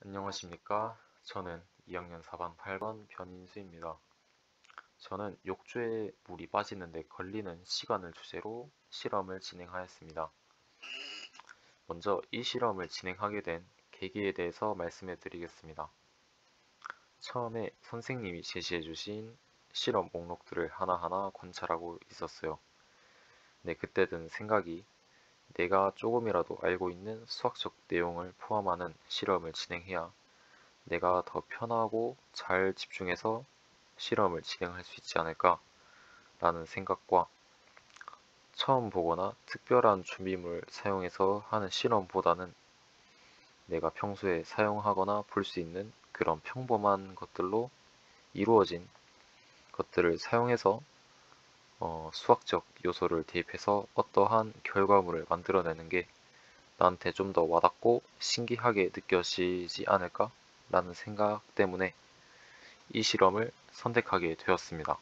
안녕하십니까. 저는 2학년 4반 8번 변인수입니다. 저는 욕조에 물이 빠지는데 걸리는 시간을 주제로 실험을 진행하였습니다. 먼저 이 실험을 진행하게 된 계기에 대해서 말씀해 드리겠습니다. 처음에 선생님이 제시해 주신 실험 목록들을 하나하나 관찰하고 있었어요. 네, 그때 든 생각이 내가 조금이라도 알고 있는 수학적 내용을 포함하는 실험을 진행해야 내가 더 편하고 잘 집중해서 실험을 진행할 수 있지 않을까 라는 생각과 처음 보거나 특별한 준비물을 사용해서 하는 실험보다는 내가 평소에 사용하거나 볼 수 있는 그런 평범한 것들로 이루어진 것들을 사용해서 수학적 요소를 대입해서 어떠한 결과물을 만들어내는 게 나한테 좀 더 와닿고 신기하게 느껴지지 않을까 라는 생각 때문에 이 실험을 선택하게 되었습니다.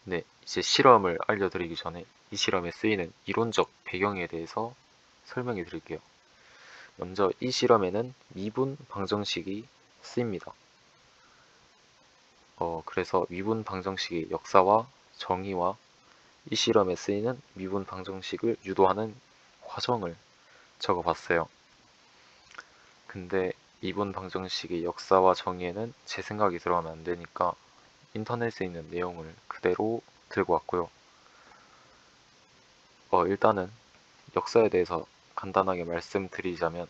네, 이제 실험을 알려드리기 전에 이 실험에 쓰이는 이론적 배경에 대해서 설명해 드릴게요. 먼저 이 실험에는 미분 방정식이 쓰입니다. 그래서 미분 방정식의 역사와 정의와 이 실험에 쓰이는 미분 방정식을 유도하는 과정을 적어봤어요. 근데 미분 방정식의 역사와 정의에는 제 생각이 들어가면 안 되니까 인터넷에 있는 내용을 그대로 들고 왔고요. 일단은 역사에 대해서 간단하게 말씀드리자면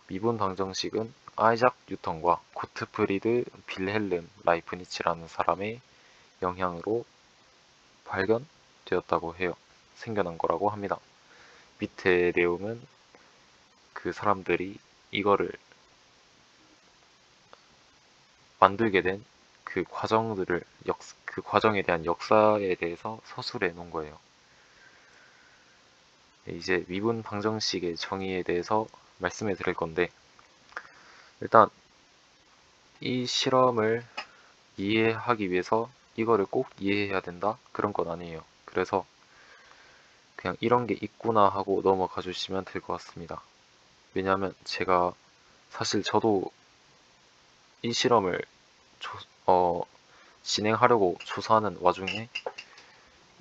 미분 방정식은 아이작 뉴턴과 고트프리드 빌헬름 라이프니츠라는 사람의 영향으로 발견되었다고 해요. 생겨난 거라고 합니다. 밑에 내용은 그 사람들이 이거를 만들게 된 그 과정들을 그 과정에 대한 역사에 대해서 서술해 놓은 거예요. 이제 미분 방정식의 정의에 대해서 말씀해 드릴 건데 일단 이 실험을 이해하기 위해서 이거를 꼭 이해해야 된다? 그런 건 아니에요. 그래서 그냥 이런 게 있구나 하고 넘어가 주시면 될 것 같습니다. 왜냐하면 제가 사실 저도 이 실험을 조- 어, 진행하려고 조사하는 와중에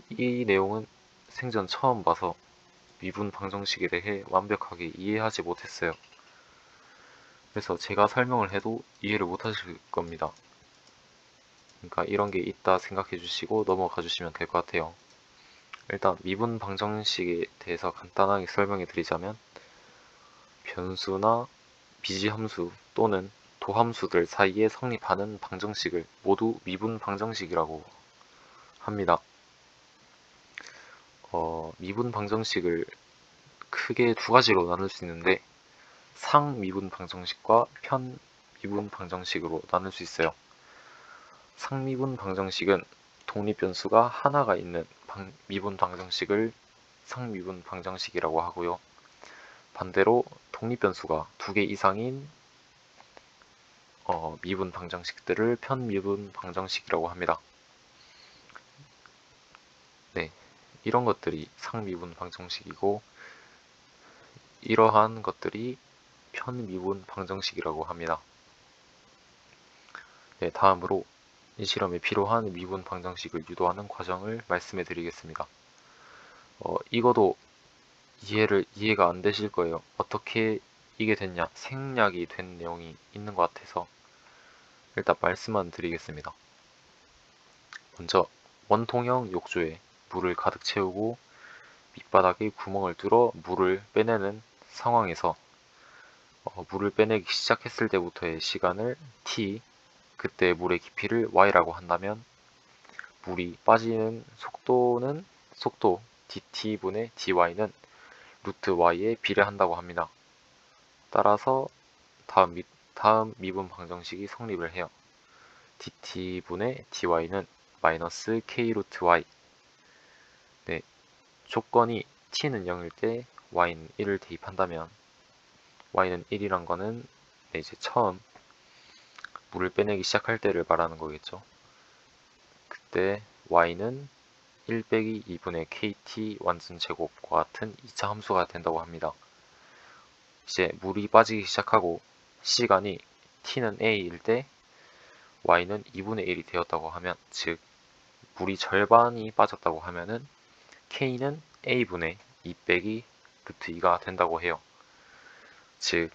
이 내용은 생전 처음 봐서 미분 방정식에 대해 완벽하게 이해하지 못했어요. 그래서 제가 설명을 해도 이해를 못하실 겁니다. 그러니까 이런 게 있다 생각해 주시고 넘어가 주시면 될 것 같아요. 일단 미분 방정식에 대해서 간단하게 설명해 드리자면 변수나 비지함수 또는 도함수들 사이에 성립하는 방정식을 모두 미분 방정식이라고 합니다. 미분 방정식을 크게 두 가지로 나눌 수 있는데 상미분 방정식과 편미분 방정식으로 나눌 수 있어요. 상미분 방정식은 독립변수가 하나가 있는 미분 방정식을 상미분 방정식이라고 하고요. 반대로 독립변수가 두 개 이상인 미분 방정식들을 편미분 방정식이라고 합니다. 네, 이런 것들이 상미분 방정식이고 이러한 것들이 편미분 방정식이라고 합니다. 네, 다음으로 이 실험에 필요한 미분 방정식을 유도하는 과정을 말씀해 드리겠습니다. 이거도 이해가 안 되실 거예요. 어떻게 이게 됐냐? 생략이 된 내용이 있는 것 같아서 일단 말씀만 드리겠습니다. 먼저 원통형 욕조에 물을 가득 채우고 밑바닥에 구멍을 뚫어 물을 빼내는 상황에서 물을 빼내기 시작했을 때부터의 시간을 t, 그때 물의 깊이를 y라고 한다면 물이 빠지는 속도 dt분의 dy는 루트 y에 비례한다고 합니다. 따라서 다음 미분 방정식이 성립을 해요. dt분의 dy는 마이너스 k 루트 y. 네, 조건이 t는 0일 때 y는 1을 대입한다면 y는 1이란 거는 이제 처음 물을 빼내기 시작할 때를 말하는 거겠죠. 그때 y는 1 빼기 2분의 kt 완전제곱과 같은 2차 함수가 된다고 합니다. 이제 물이 빠지기 시작하고 시간이 t는 a일 때 y는 2분의 1이 되었다고 하면, 즉 물이 절반이 빠졌다고 하면은 k는 a분의 2 빼기 루트 2가 된다고 해요. 즉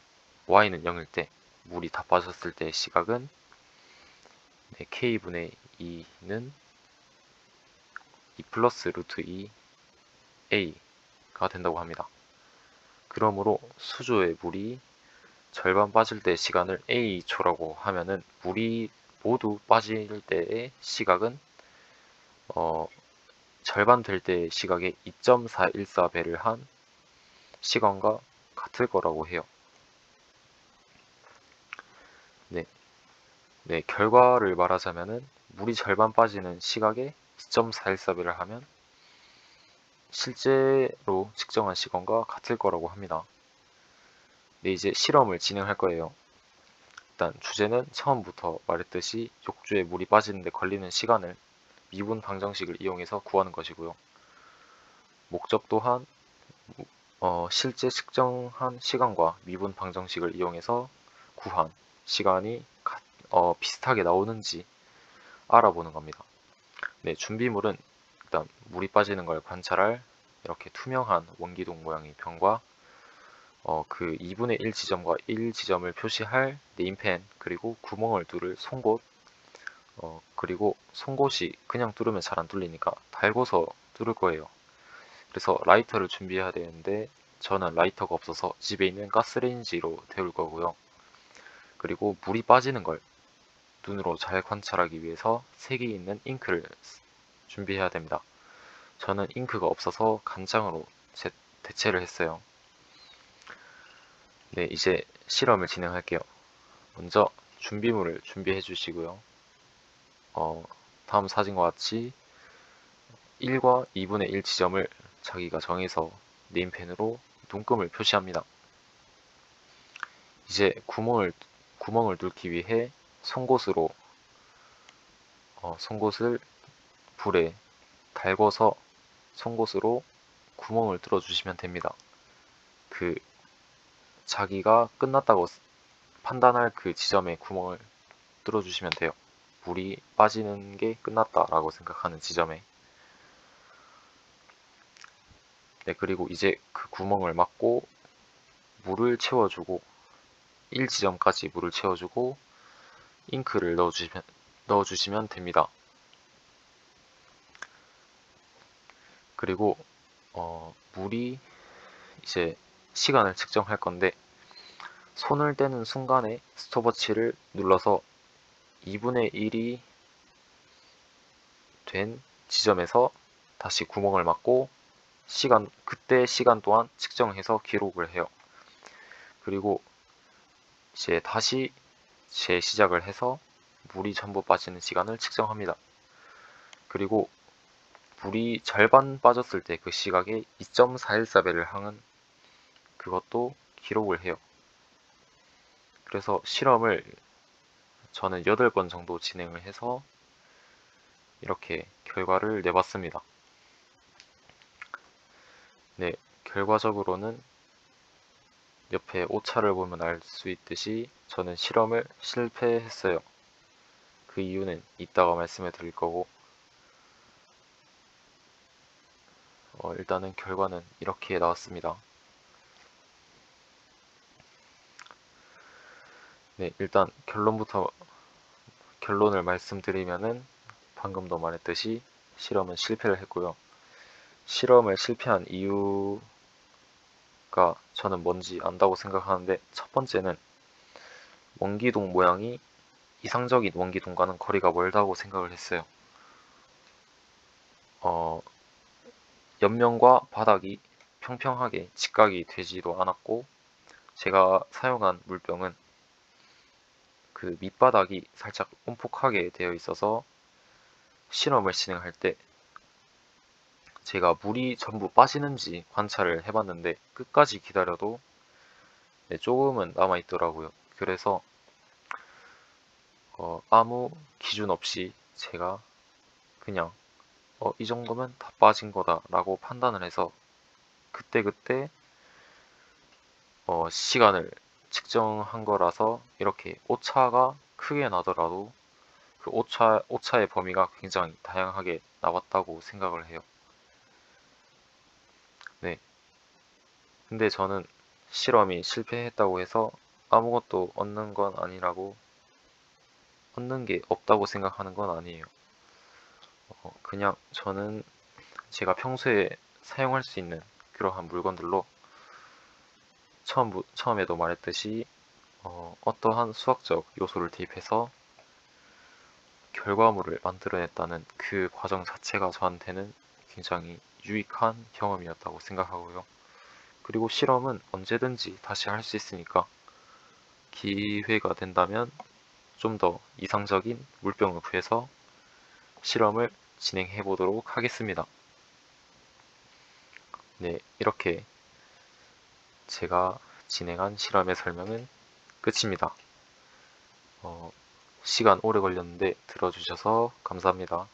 y는 0일 때, 물이 다 빠졌을 때 시각은 k분의 2는 2 플러스 루트 2 a가 된다고 합니다. 그러므로 수조의 물이 절반 빠질 때 시간을 a초라고 하면은 물이 모두 빠질 때의 시각은 절반 될 때의 시각의 2.414배를 한 시간과 같을 거라고 해요. 네, 결과를 말하자면은 물이 절반 빠지는 시각에 2.414배를 하면 실제로 측정한 시간과 같을 거라고 합니다. 네, 이제 실험을 진행할 거예요. 일단 주제는 처음부터 말했듯이 욕조에 물이 빠지는데 걸리는 시간을 미분 방정식을 이용해서 구하는 것이고요. 목적 또한 실제 측정한 시간과 미분 방정식을 이용해서 구한 시간이 비슷하게 나오는지 알아보는 겁니다. 네, 준비물은 일단 물이 빠지는 걸 관찰할 이렇게 투명한 원기둥 모양의 병과 그 2분의 1 지점과 1 지점을 표시할 네임펜, 그리고 구멍을 뚫을 송곳, 그리고 송곳이 그냥 뚫으면 잘 안 뚫리니까 달궈서 뚫을 거예요. 그래서 라이터를 준비해야 되는데 저는 라이터가 없어서 집에 있는 가스레인지로 데울 거고요. 그리고 물이 빠지는 걸 눈으로 잘 관찰하기 위해서 색이 있는 잉크를 준비해야 됩니다. 저는 잉크가 없어서 간장으로 대체를 했어요. 네, 이제 실험을 진행할게요. 먼저 준비물을 준비해 주시고요. 다음 사진과 같이 1과 2분의 1 지점을 자기가 정해서 네임펜으로 눈금을 표시합니다. 이제 구멍을 뚫기 위해 송곳을 불에 달궈서 송곳으로 구멍을 뚫어 주시면 됩니다. 그 자기가 끝났다고 판단할 그 지점에 구멍을 뚫어 주시면 돼요. 물이 빠지는 게 끝났다라고 생각하는 지점에. 네, 그리고 이제 그 구멍을 막고 물을 채워주고 1지점까지 물을 채워주고 잉크를 넣어주시면 됩니다. 그리고 물이 이제 시간을 측정할 건데, 손을 떼는 순간에 스톱워치를 눌러서 2분의 1이 된 지점에서 다시 구멍을 막고 그때 시간 동안 측정해서 기록을 해요. 그리고 이제 다시 재시작을 해서 물이 전부 빠지는 시간을 측정합니다. 그리고 물이 절반 빠졌을 때 그 시각에 2.414배를 향한 그것도 기록을 해요. 그래서 실험을 저는 8번 정도 진행을 해서 이렇게 결과를 내봤습니다. 네, 결과적으로는 옆에 오차를 보면 알 수 있듯이 저는 실험을 실패했어요. 그 이유는 이따가 말씀해 드릴 거고, 일단은 결과는 이렇게 나왔습니다. 네, 일단 결론을 말씀드리면은 방금도 말했듯이 실험은 실패를 했고요. 실험을 실패한 이유가 저는 뭔지 안다고 생각하는데, 첫 번째는 원기둥 모양이 이상적인 원기둥과는 거리가 멀다고 생각을 했어요. 옆면과 바닥이 평평하게 직각이 되지도 않았고, 제가 사용한 물병은 그 밑바닥이 살짝 움푹하게 되어 있어서 실험을 진행할 때 제가 물이 전부 빠지는지 관찰을 해봤는데 끝까지 기다려도 조금은 남아있더라고요. 그래서 아무 기준 없이 제가 그냥 이 정도면 다 빠진 거다 라고 판단을 해서 그때그때 시간을 측정한 거라서 이렇게 오차가 크게 나더라도 그 오차의 범위가 굉장히 다양하게 나왔다고 생각을 해요. 네. 근데 저는 실험이 실패했다고 해서 아무것도 얻는 게 없다고 생각하는 건 아니에요. 그냥 저는 제가 평소에 사용할 수 있는 그러한 물건들로 처음에도 말했듯이 어떠한 수학적 요소를 대입해서 결과물을 만들어냈다는 그 과정 자체가 저한테는 굉장히 유익한 경험이었다고 생각하고요. 그리고 실험은 언제든지 다시 할 수 있으니까 기회가 된다면 좀 더 이상적인 물병을 구해서 실험을 진행해 보도록 하겠습니다. 네, 이렇게 제가 진행한 실험의 설명은 끝입니다. 시간 오래 걸렸는데 들어주셔서 감사합니다.